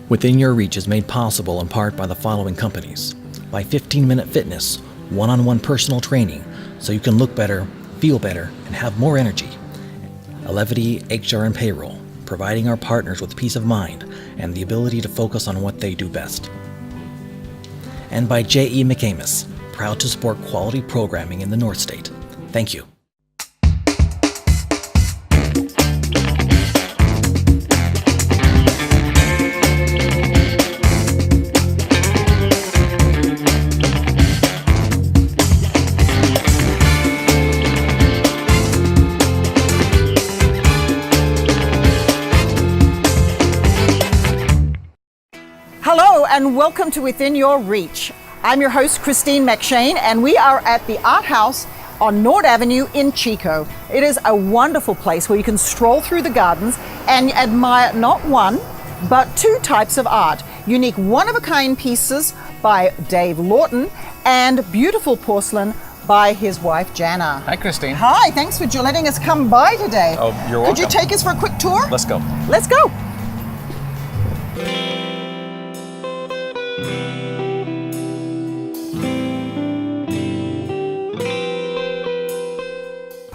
Within Your Reach is made possible in part by the following companies. By 15-Minute Fitness, one-on-one personal training so you can look better, feel better, and have more energy. Elevity HR and Payroll, providing our partners with peace of mind and the ability to focus on what they do best. And by J.E. McAmis, proud to support quality programming in the North State. Thank you. Hello and welcome to Within Your Reach. I'm your host, Christine MacShane, and we are at the Art House on Nord Avenue in Chico. It is a wonderful place where you can stroll through the gardens and admire not one, but two types of art. Unique one-of-a-kind pieces by Dave Lawton and beautiful porcelain by his wife, Jana. Hi, Christine. Hi, thanks for letting us come by today. Oh, you're welcome. Could you take us for a quick tour? Let's go. Let's go.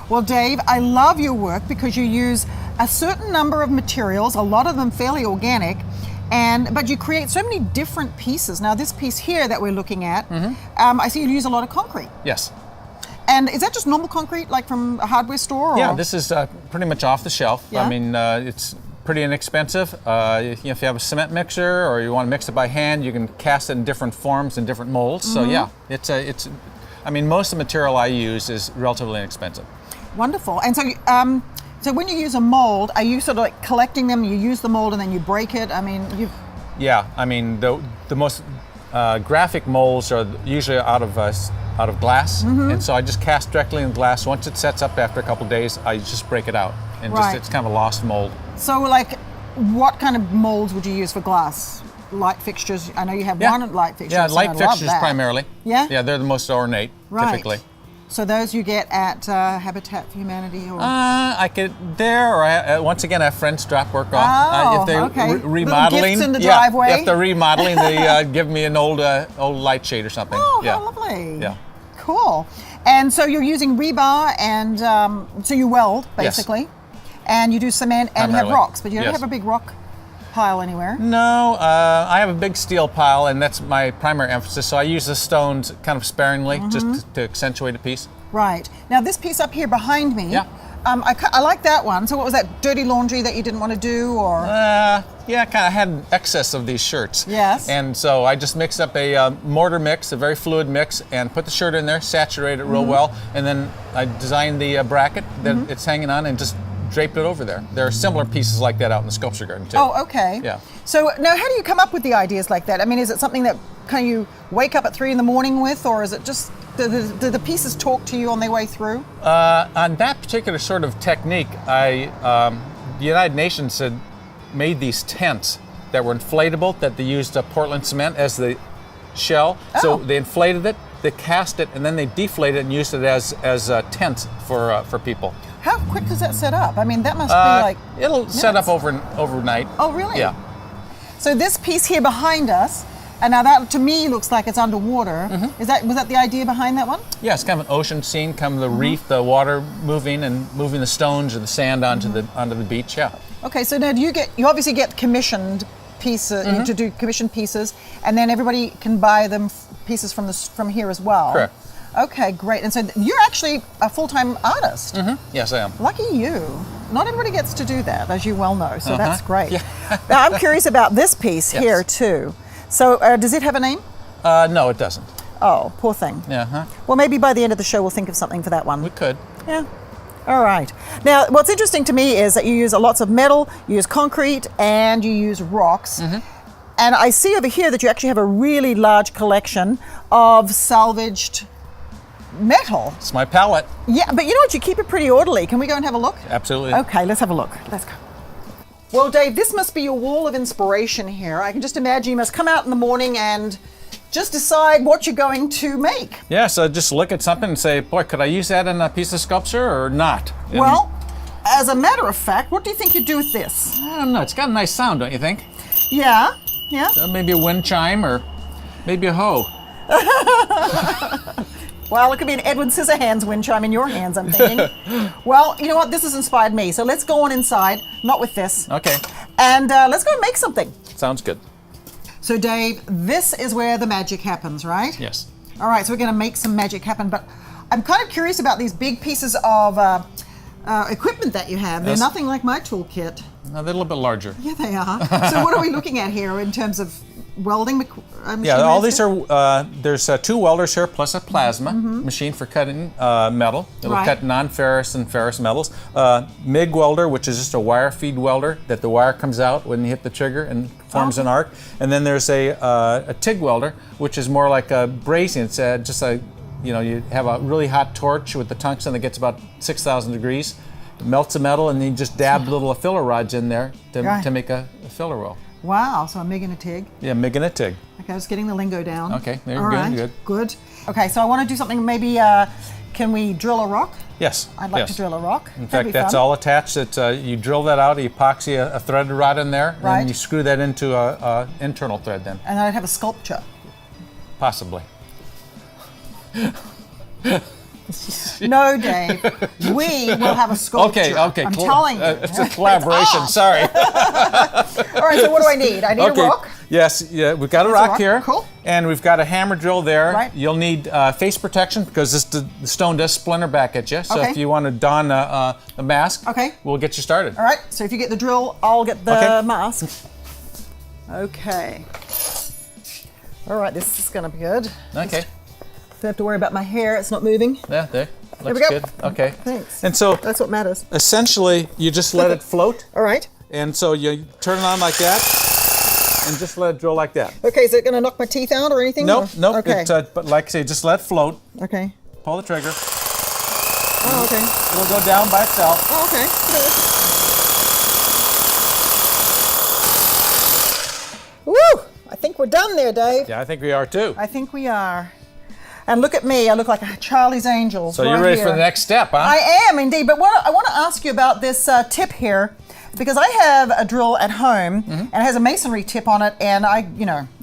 Well, Dave, I love your work because you use a certain number of materials, a lot of them fairly organic, but you create so many different pieces. Now, this piece here that we're looking at, I see you use a lot of concrete. Yes. And is that just normal concrete, like from a hardware store? Or? Yeah, this is pretty much off the shelf. Yeah? I mean, it's pretty inexpensive. If you have a cement mixer or you want to mix it by hand, you can cast it in different forms and different molds. So yeah, I mean, most of the material I use is relatively inexpensive. Wonderful. And so when you use a mold, are you sort of like collecting them, you use the mold and then you break it? I mean, Yeah, I mean, the most graphic molds are usually out of glass, and so I just cast directly in glass. Once it sets up after a couple of days, I just break it out, and it's kind of a lost mold. So like, what kind of molds would you use for glass? Light fixtures, I know you have one light fixture. Yeah, so light fixtures primarily. Yeah? Yeah, they're the most ornate, typically. So those you get at Habitat for Humanity? Or? I could once again, I have friends drop work off. Oh, if they're okay. remodeling, Gifts in the driveway. If they're remodeling, they give me an old light shade or something. Oh, how lovely. Yeah. Cool. And so you're using rebar, and so you weld, basically, and you do cement, and you have rocks, but you don't have a big rock pile anywhere? No, I have a big steel pile, and that's my primary emphasis. So I use the stones kind of sparingly, just to accentuate a piece. Right. Now this piece up here behind me, I like that one. So what was that, dirty laundry that you didn't want to do, or? Yeah, kind of had an excess of these shirts. Yes. And so I just mixed up a mortar mix, a very fluid mix, and put the shirt in there, saturate it real well, and then I designed the bracket that it's hanging on, and just draped it over there. There are similar pieces like that out in the sculpture garden too. Oh, okay. Yeah. So now, how do you come up with the ideas like that? I mean, is it something that kind of you wake up at 3 a.m. with, or is it just do the pieces talk to you on their way through? On that particular sort of technique, the United Nations had made these tents that were inflatable, that they used Portland cement as the shell. Oh. So they inflated it, they cast it, and then they deflated it and used it as a tent for people. How quick does that set up? I mean, that must be like it'll minutes. set up overnight. Oh, really? Yeah. So this piece here behind us, and now that to me looks like it's underwater. Was that the idea behind that one? Yeah, it's kind of an ocean scene, kind of the reef, the water moving the stones or the sand onto the beach. Yeah. Okay, so now you obviously get commissioned pieces to do commissioned pieces, and then everybody can buy them pieces from here as well. Correct. Okay, great. And so you're actually a full-time artist. Yes, I am. Lucky you. Not everybody gets to do that, as you well know, so that's great. Yeah. Now, I'm curious about this piece here, too. So does it have a name? No, it doesn't. Oh, poor thing. Yeah. Well, maybe by the end of the show we'll think of something for that one. We could. Yeah. All right. Now, what's interesting to me is that you use lots of metal, you use concrete, and you use rocks. And I see over here that you actually have a really large collection of salvaged metal. It's my palette. Yeah, but you know what? You keep it pretty orderly. Can we go and have a look? Absolutely. Okay, let's have a look. Let's go. Well, Dave, this must be your wall of inspiration here. I can just imagine you must come out in the morning and just decide what you're going to make. Yeah, so just look at something and say, boy, could I use that in a piece of sculpture or not? And well, as a matter of fact, what do you think you'd do with this? I don't know. It's got a nice sound, don't you think? Yeah. Yeah. Maybe a wind chime or maybe a hoe. Well, it could be an Edwin Scissorhands wind chime in your hands, I'm thinking. Well, you know what? This has inspired me. So let's go on inside, not with this. Okay. And let's go and make something. Sounds good. So Dave, this is where the magic happens, right? Yes. All right, so we're going to make some magic happen, but I'm kind of curious about these big pieces of equipment that you have. They're Yes. nothing like my toolkit. A little bit larger. Yeah, they are. So what are we looking at here in terms of welding machine? Yeah, all master? these are, there's 2 welders here plus a plasma machine for cutting metal. It'll Right. cut non-ferrous and ferrous metals. MIG welder, which is just a wire feed welder that the wire comes out when you hit the trigger and forms an arc. And then there's a TIG welder, which is more like a brazing. It's just a, you have a really hot torch with the tungsten that gets about 6,000 degrees. It melts the metal and then you just dab little filler rods in there to make a filler well. Wow, so a MIG and a TIG. Yeah, MIG and a TIG. Okay, I was getting the lingo down. Okay, there you All go, right, good. Good. Okay, so I want to do something, maybe, can we drill a rock? Yes. I'd like yes. to drill a rock. In That'd fact, be that's fun. all attached. You drill that out, you epoxy a threaded rod in there, Right. and you screw that into a internal thread then, And then I'd have a sculpture. possibly. No, Dave. We will have a sculpture. Okay. I'm telling you. It's a collaboration, It's sorry. All right, so what do I need? I need a rock. Yes, yeah, we've got a That's a rock rock. here. Cool. And we've got a hammer drill there. Right. You'll need face protection because the stone does splinter back at you. So Okay. if you want to don a mask, Okay. we'll get you started. All right, so if you get the drill, I'll get the Okay. mask. Okay. All right, this is going to be good. Okay. Don't have to worry about my hair. It's not moving. Yeah, there. Looks we go. good. Okay. Thanks. And so That's what matters. essentially, you just let it float. All right. And so you turn it on like that, and just let it drill like that. Okay, is it going to knock my teeth out or anything? Nope, or? nope. Okay. But like I say, just let it float. Okay. Pull the trigger. Oh, okay. It'll go down by itself. Oh, okay. Woo! I think we're done there, Dave. Yeah, I think we are too. I think we are. And look at me. I look like a Charlie's Angels. So right you're ready here. for the next step, huh? I am indeed. But I want to ask you about this tip here, because I have a drill at home and it has a masonry tip on it, and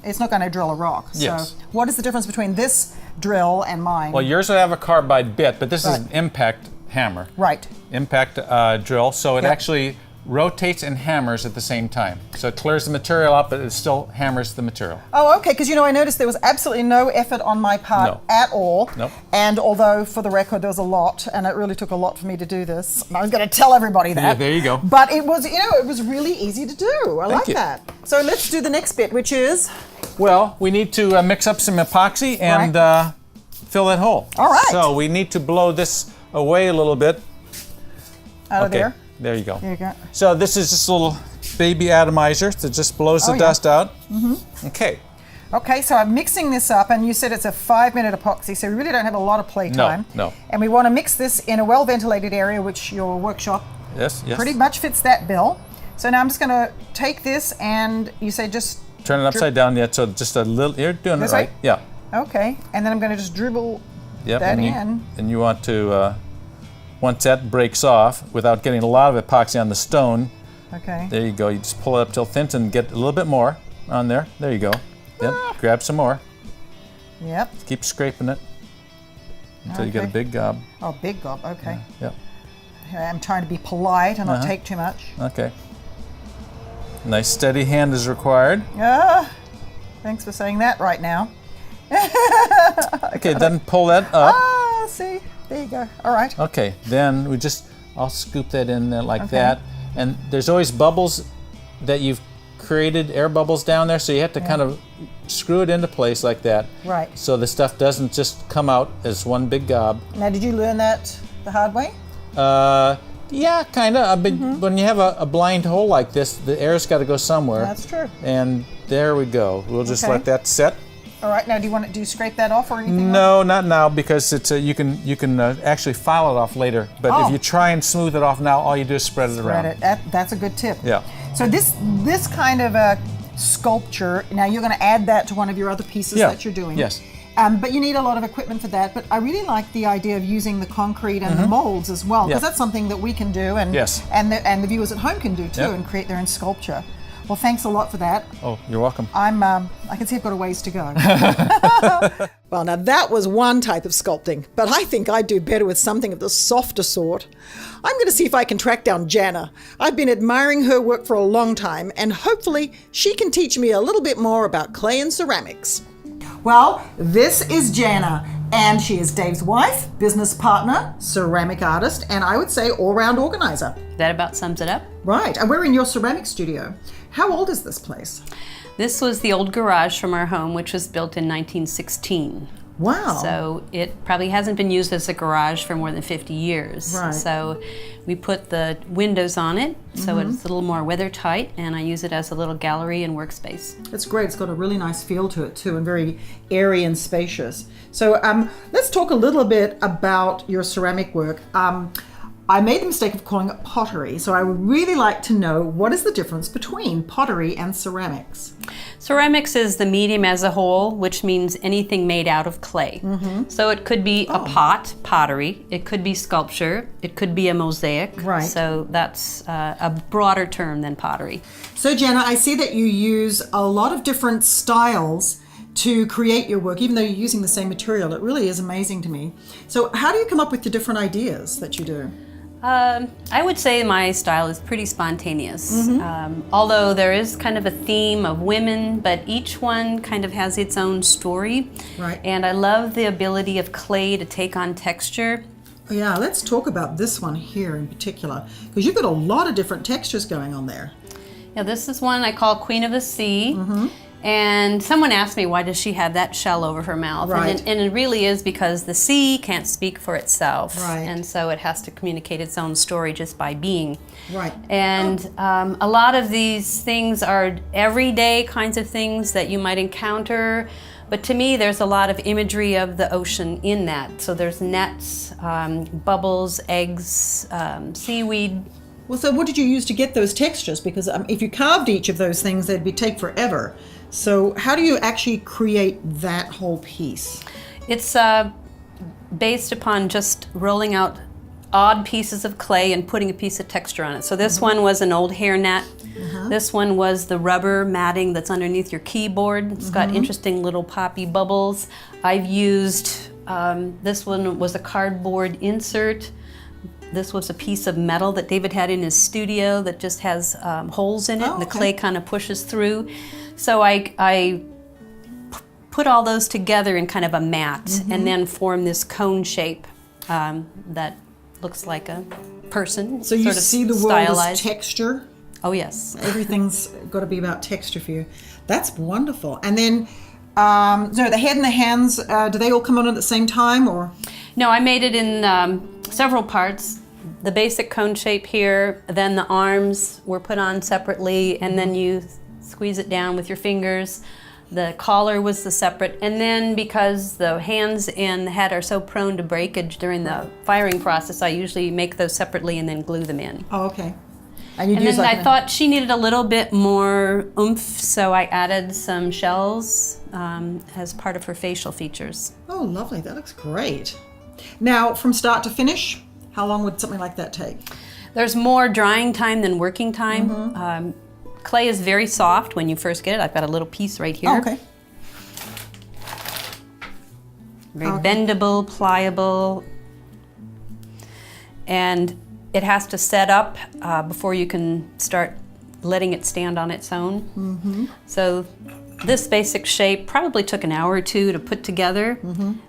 it's not going to drill a rock. Yes. So what is the difference between this drill and mine? Well, yours will have a carbide bit, but this is Right. an impact hammer. Right. Impact drill, so it Yep. actually rotates and hammers at the same time. So it clears the material up, but it still hammers the material. Oh, okay, because I noticed there was absolutely no effort on my part No. at all. Nope. And although, for the record, there was a lot, and it really took a lot for me to do this. And I was going to tell everybody that. Yeah, there you go. But it was, it was really easy to do. I like you. that. So let's do the next bit, which is, Well, we need to mix up some epoxy and fill that hole. All right. So we need to blow this away a little bit. out of there. There you go. There you go. So this is just a little baby atomizer that just blows the Oh, yeah. dust out. Okay. Okay, so I'm mixing this up, and you said it's a 5-minute epoxy, so we really don't have a lot of play time. no. And we want to mix this in a well-ventilated area, which your workshop Yes, yes. pretty much fits that bill. So now I'm just going to take this, and you say just Turn it upside down yet, so just a little. You're doing This it right. way? Yeah. okay, and then I'm going to just dribble Yep. that and in. And you want to, once that breaks off, without getting a lot of epoxy on the stone, Okay. there you go. You just pull it up till thin and get a little bit more on there. There you go. Yep. Grab some more. Yep. Keep scraping it until you get a Okay. big gob. Oh, big gob. Okay. Yep. I'm trying to be polite and not Uh-huh. take too much. Okay. Nice steady hand is required. Thanks for saying that right now. Okay, then pull that up. See, there you go. All right. Okay, then I'll scoop that in there like Okay. that. And there's always bubbles that you've created, air bubbles down there, so you have to kind of screw it into place like that. Right. So the stuff doesn't just come out as one big gob. Now, did you learn that the hard way? Yeah, kind of. When you have a blind hole like this, the air's got to go somewhere. That's true. And there we go. We'll just Okay. let that set. All right. Now, do you scrape that off or anything? No, not now, because it's you can actually file it off later. But Oh. if you try and smooth it off now, all you do is spread it Spread around. it. That's a good tip. Yeah. So this kind of a sculpture. Now you're going to add that to one of your other pieces Yeah. that you're doing. Yes. But you need a lot of equipment for that. But I really like the idea of using the concrete and the molds as well, because Yeah. that's something that we can do, and Yes. and the viewers at home can do too, Yep. and create their own sculpture. Well, thanks a lot for that. Oh, you're welcome. I can see I've got a ways to go. Well, now that was one type of sculpting, but I think I'd do better with something of the softer sort. I'm going to see if I can track down Jana. I've been admiring her work for a long time, and hopefully she can teach me a little bit more about clay and ceramics. Well, this is Jana, and she is Dave's wife, business partner, ceramic artist, and I would say all-round organizer. That about sums it up. Right, and we're in your ceramic studio. How old is this place? This was the old garage from our home, which was built in 1916. Wow. So it probably hasn't been used as a garage for more than 50 years. Right. So we put the windows on it, so it's a little more weather tight, and I use it as a little gallery and workspace. It's great. It's got a really nice feel to it too, and very airy and spacious. So let's talk a little bit about your ceramic work. I made the mistake of calling it pottery, so I would really like to know what is the difference between pottery and ceramics? Ceramics is the medium as a whole, which means anything made out of clay. So it could be a pot, pottery, it could be sculpture, it could be a mosaic. Right. So that's a broader term than pottery. So Jana, I see that you use a lot of different styles to create your work, even though you're using the same material. It really is amazing to me. So how do you come up with the different ideas that you do? I would say my style is pretty spontaneous, although there is kind of a theme of women, but each one kind of has its own story. Right. And I love the ability of clay to take on texture. Yeah, let's talk about this one here in particular, because you've got a lot of different textures going on there. Yeah, this is one I call Queen of the Sea. And someone asked me, why does she have that shell over her mouth? Right. And it really is because the sea can't speak for itself. Right. And so it has to communicate its own story just by being. Right. And a lot of these things are everyday kinds of things that you might encounter. But to me, there's a lot of imagery of the ocean in that. So there's nets, bubbles, eggs, seaweed. Well, so what did you use to get those textures? Because if you carved each of those things, they'd take forever. So how do you actually create that whole piece? It's based upon just rolling out odd pieces of clay and putting a piece of texture on it. So this one was an old hairnet. This one was the rubber matting that's underneath your keyboard. It's got interesting little poppy bubbles. I've used, this one was a cardboard insert. This was a piece of metal that David had in his studio that just has holes in it, and the clay kind of pushes through. So I put all those together in kind of a mat and then form this cone shape that looks like a person. So you sort of see the world stylized. as texture? Oh, yes. Everything's got to be about texture for you. That's wonderful. And then, so the head and the hands, do they all come on at the same time, or? No, I made it in several parts. The basic cone shape here, then the arms were put on separately, and then you squeeze it down with your fingers. The collar was the separate, and then because the hands and the head are so prone to breakage during the firing process, I usually make those separately and then glue them in. Oh, okay. And then I thought she needed a little bit more oomph, so I added some shells as part of her facial features. Oh, lovely. That looks great. Now, from start to finish, how long would something like that take? There's more drying time than working time. Clay is very soft when you first get it. I've got a little piece right here. Oh, okay. Very bendable, pliable. And it has to set up before you can start letting it stand on its own. So this basic shape probably took an hour or two to put together.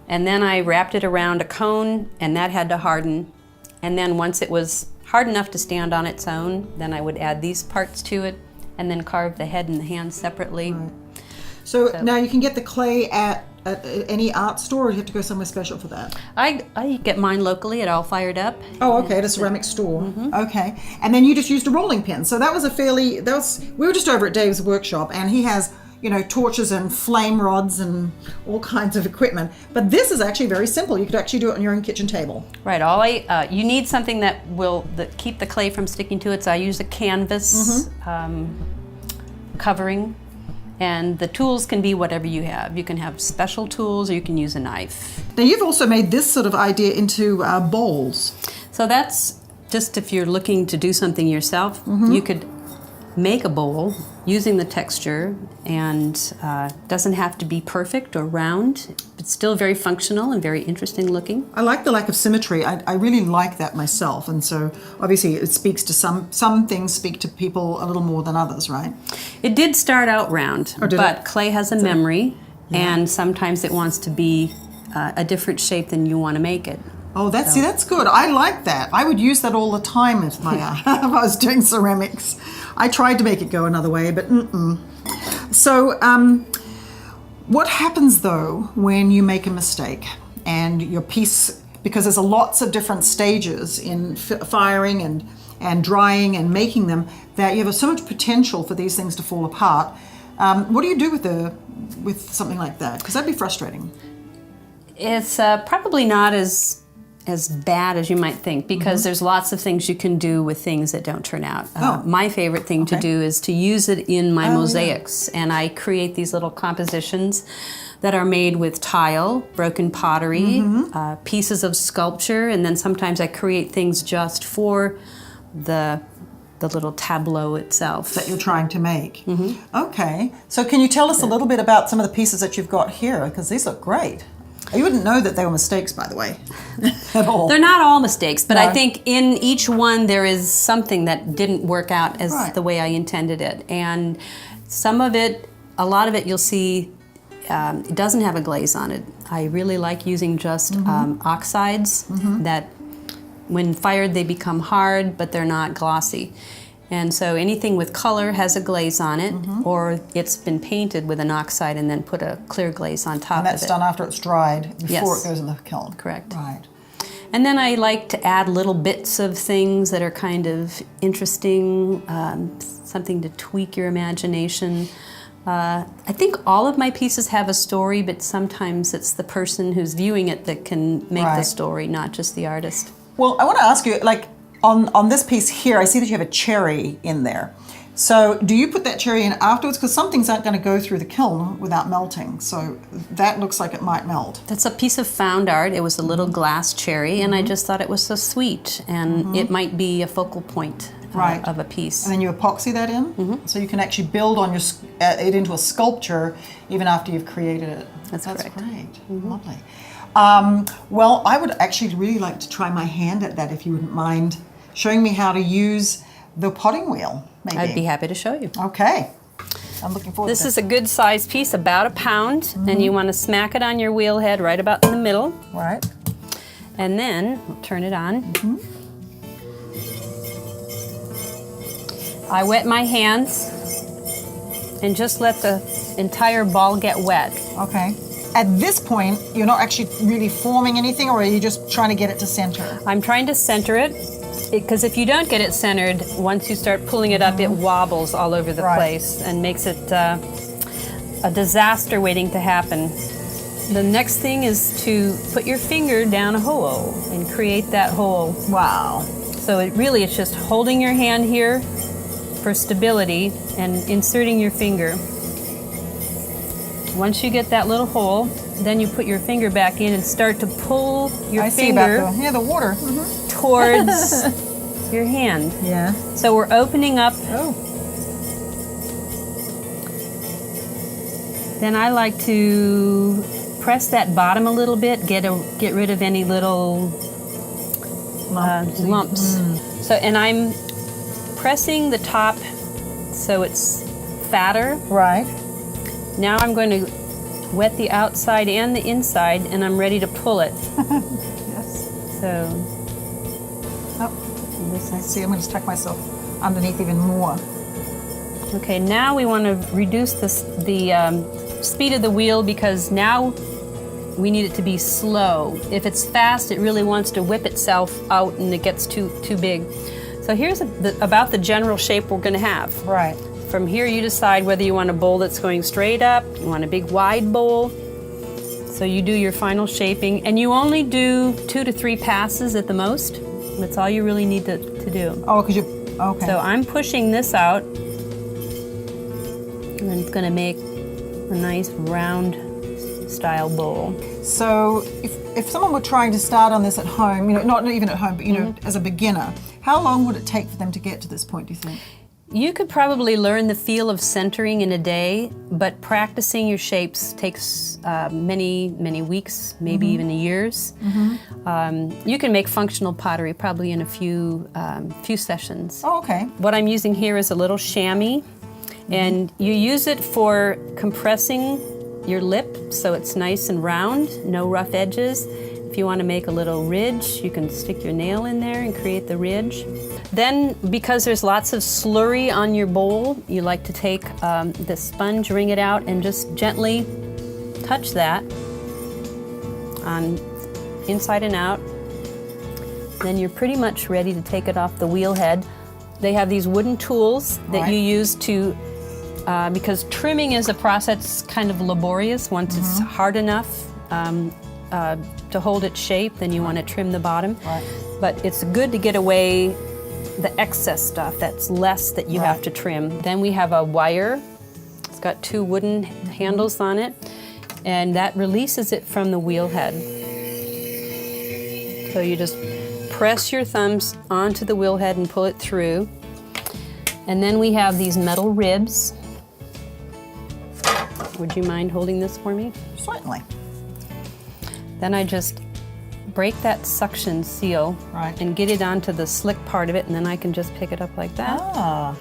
And then I wrapped it around a cone, and that had to harden. And then once it was hard enough to stand on its own, then I would add these parts to it and then carve the head and the hands separately. Right. So now you can get the clay at any art store, or you have to go somewhere special for that? I get mine locally at All Fired Up. Oh, okay, at a ceramic store. Okay. And then you just used a rolling pin. So that was we were just over at Dave's workshop, and he has, torches and flame rods and all kinds of equipment. But this is actually very simple. You could actually do it on your own kitchen table. Right. You need something that will keep the clay from sticking to it. So I use a canvas covering, and the tools can be whatever you have. You can have special tools, or you can use a knife. Now you've also made this sort of idea into bowls. So that's just if you're looking to do something yourself. You could make a bowl using the texture, and doesn't have to be perfect or round. It's still very functional and very interesting looking. I like the lack of symmetry. I really like that myself, and so obviously it speaks to some things speak to people a little more than others, right? It did start out round, did but it? clay has a memory, and sometimes it wants to be a different shape than you want to make it. Oh, that's good. I like that. I would use that all the time if I was doing ceramics. I tried to make it go another way, but So, what happens though when you make a mistake and your piece, because there's lots of different stages in firing and drying and making them, that you have so much potential for these things to fall apart. What do you do with something like that? Because that'd be frustrating. It's probably not as bad as you might think, because there's lots of things you can do with things that don't turn out. My favorite thing to do is to use it in my mosaics, and I create these little compositions that are made with tile, broken pottery, pieces of sculpture, and then sometimes I create things just for the little tableau itself. That you're trying to make. Okay, so can you tell us a little bit about some of the pieces that you've got here? Because these look great. You wouldn't know that they were mistakes, by the way, at all. They're not all mistakes, but No. I think in each one there is something that didn't work out as the way I intended it. And some of it, a lot of it you'll see, it doesn't have a glaze on it. I really like using just oxides that when fired they become hard, but they're not glossy. And so anything with color has a glaze on it, or it's been painted with an oxide and then put a clear glaze on top of it. And that's done after it's dried, before it goes in the kiln. Correct. Right. And then I like to add little bits of things that are kind of interesting, something to tweak your imagination. I think all of my pieces have a story, but sometimes it's the person who's viewing it that can make the story, not just the artist. Well, I want to ask you, like, on this piece here, I see that you have a cherry in there. So do you put that cherry in afterwards? Because some things aren't going to go through the kiln without melting. So that looks like it might melt. That's a piece of found art. It was a little glass cherry, and I just thought it was so sweet, and it might be a focal point of a piece. And then you epoxy that in, so you can actually build on it into a sculpture even after you've created it. That's correct. Great. Lovely. Well, I would actually really like to try my hand at that, if you wouldn't mind showing me how to use the potting wheel, maybe. I'd be happy to show you. Okay. I'm looking forward to This this. is a good sized piece, about a pound, and you want to smack it on your wheel head right about in the middle. Right. And then we'll turn it on. I wet my hands and just let the entire ball get wet. Okay. At this point, you're not actually really forming anything, or are you just trying to get it to center? I'm trying to center it, because if you don't get it centered, once you start pulling it up, it wobbles all over the place and makes it a disaster waiting to happen. The next thing is to put your finger down a hole and create that hole. Wow. So it's just holding your hand here for stability and inserting your finger. Once you get that little hole, then you put your finger back in and start to pull your finger the water. towards your hand. Yeah. So we're opening up. Then I like to press that bottom a little bit, get rid of any little lumps. So, and I'm pressing the top so it's fatter. Right. Now I'm going to wet the outside and the inside, and I'm ready to pull it. Yes. So. I see. I'm going to tuck myself underneath even more. Okay, now we want to reduce the speed of the wheel, because now we need it to be slow. If it's fast, it really wants to whip itself out and it gets too big. So here's about the general shape we're going to have. Right. From here you decide whether you want a bowl that's going straight up, you want a big wide bowl. So you do your final shaping, and you only do 2 to 3 passes at the most. That's all you really need to do. Oh, because okay. So I'm pushing this out, and then it's going to make a nice round style bowl. So if someone were trying to start on this at home, not even at home, but as a beginner, how long would it take for them to get to this point, do you think? You could probably learn the feel of centering in a day, but practicing your shapes takes many weeks, maybe even years. You can make functional pottery probably in a few sessions. Oh, okay. What I'm using here is a little chamois, and you use it for compressing your lip so it's nice and round, no rough edges. If you want to make a little ridge, you can stick your nail in there and create the ridge. Then, because there's lots of slurry on your bowl, you like to take the sponge, wring it out, and just gently touch that on inside and out. Then you're pretty much ready to take it off the wheel head. They have these wooden tools that you use to, because trimming is a process kind of laborious. Once it's hard enough to hold its shape, then you want to trim the bottom. But it's good to get away the excess stuff, that's less that you have to trim. Then we have a wire. It's got 2 wooden handles on it, and that releases it from the wheel head. So you just press your thumbs onto the wheel head and pull it through. And then we have these metal ribs. Would you mind holding this for me? Certainly. Then I just break that suction seal and get it onto the slick part of it, and then I can just pick it up like that. Ah.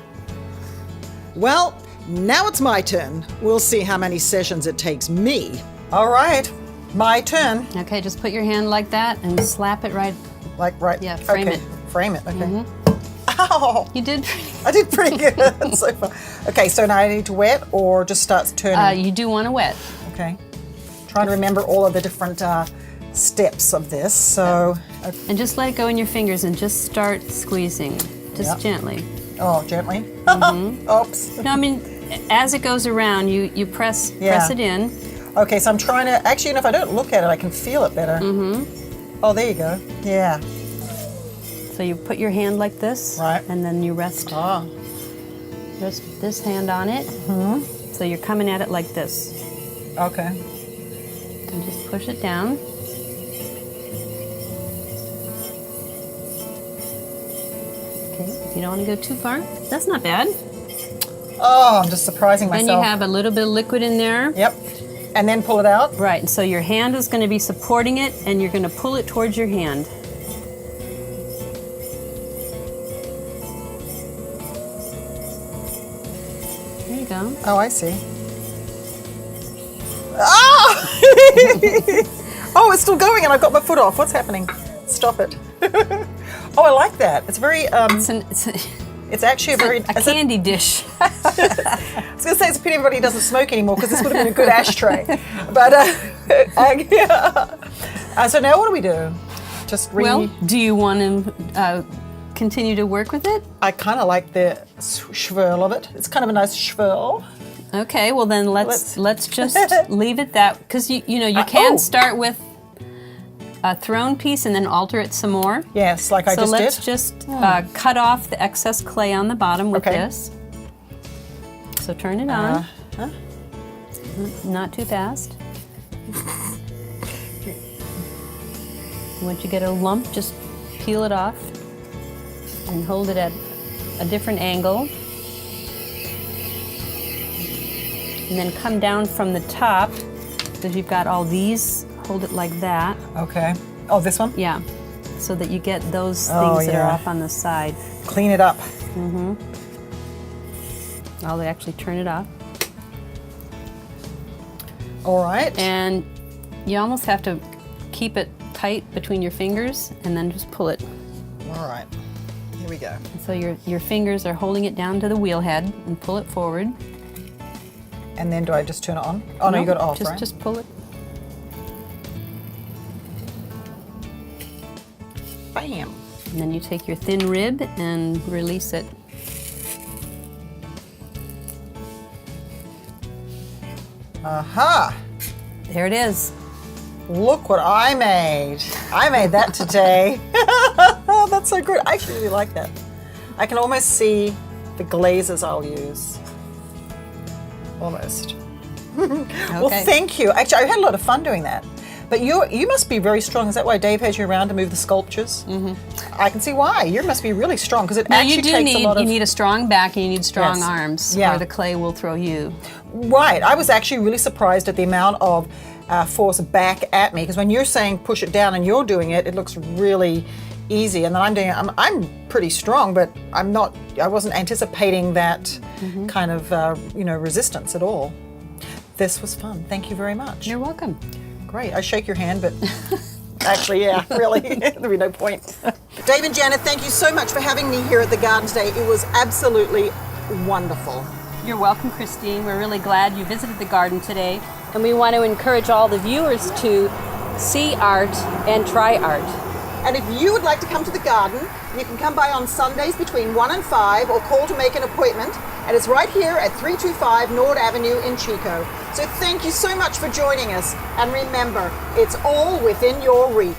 Well, now it's my turn. We'll see how many sessions it takes me. All right, my turn. Okay, just put your hand like that and slap it right. Like right. Yeah, frame okay. it. Frame it. Okay. Ow! You did. I did pretty good so far. Okay, so now I need to wet or just start turning. You do want to wet. Okay. Trying to remember all of the different steps of this. So. And just let it go in your fingers and just start squeezing, just gently. Oh, gently. Oops. No, I mean, as it goes around, you press it in. Okay, so I'm trying to. Actually, if I don't look at it, I can feel it better. Oh, there you go. Yeah. So you put your hand like this, and then you rest this hand on it. So you're coming at it like this. Okay. And just push it down. Okay, you don't want to go too far. That's not bad. Oh, I'm just surprising myself. Then you have a little bit of liquid in there. Yep. And then pull it out? Right, so your hand is going to be supporting it, and you're going to pull it towards your hand. There you go. Oh, I see. Ah! Oh, it's still going and I've got my foot off. What's happening? Stop it. Oh, I like that. It's very, it's actually a candy dish. I was going to say it's a pity everybody doesn't smoke anymore because this would have been a good ashtray. But, so now what do we do? Just Well, do you want to continue to work with it? I kind of like the swirl of it. It's kind of a nice swirl. Okay, well then let's just leave it that, because you can start with a thrown piece and then alter it some more. Yes, like I just did. So let's just cut off the excess clay on the bottom with this. So turn it on. Not too fast. Once you get a lump, just peel it off and hold it at a different angle. And then come down from the top, because you've got all these, hold it like that. Okay. Oh, this one? Yeah. So that you get those things that are off on the side. Clean it up. I'll actually turn it off. All right. And you almost have to keep it tight between your fingers and then just pull it. All right. Here we go. So your fingers are holding it down to the wheel head and pull it forward. And then do I just turn it on? Oh, no, you got it off, right? Just pull it. Bam. And then you take your thin rib and release it. Aha! There it is. Look what I made. I made that today. That's so good. I actually really like that. I can almost see the glazes I'll use. Almost. Well, thank you. Actually, I had a lot of fun doing that. But you must be very strong. Is that why Dave has you around to move the sculptures? Mm-hmm. I can see why. You must be really strong because it actually takes a lot of... You need a strong back and you need strong Yes. arms, Yeah. or the clay will throw you. Right. I was actually really surprised at the amount of force back at me, because when you're saying push it down and you're doing it, it looks really easy, and then I'm doing it. I'm pretty strong, but I wasn't anticipating that kind of resistance at all. This was fun. Thank you very much. You're welcome. Great. I shake your hand, but actually, yeah, really, there'd be no point. Dave and Janet, thank you so much for having me here at the Gardens Day. It was absolutely wonderful. You're welcome, Christine. We're really glad you visited the garden today. And we want to encourage all the viewers to see art and try art. And if you would like to come to the garden, you can come by on Sundays between 1 and 5 or call to make an appointment. And it's right here at 325 Nord Avenue in Chico. So thank you so much for joining us. And remember, it's all within your reach.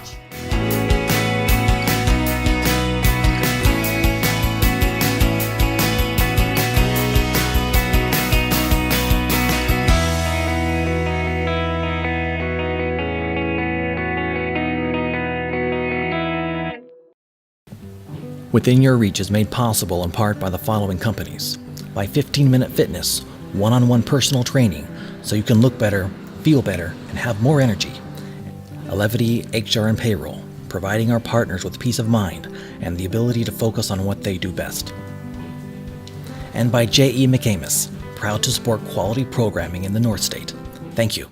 Within Your Reach is made possible in part by the following companies. By 15-Minute Fitness, one-on-one personal training, so you can look better, feel better, and have more energy. Elevity HR and Payroll, providing our partners with peace of mind and the ability to focus on what they do best. And by J.E. McAmis, proud to support quality programming in the North State. Thank you.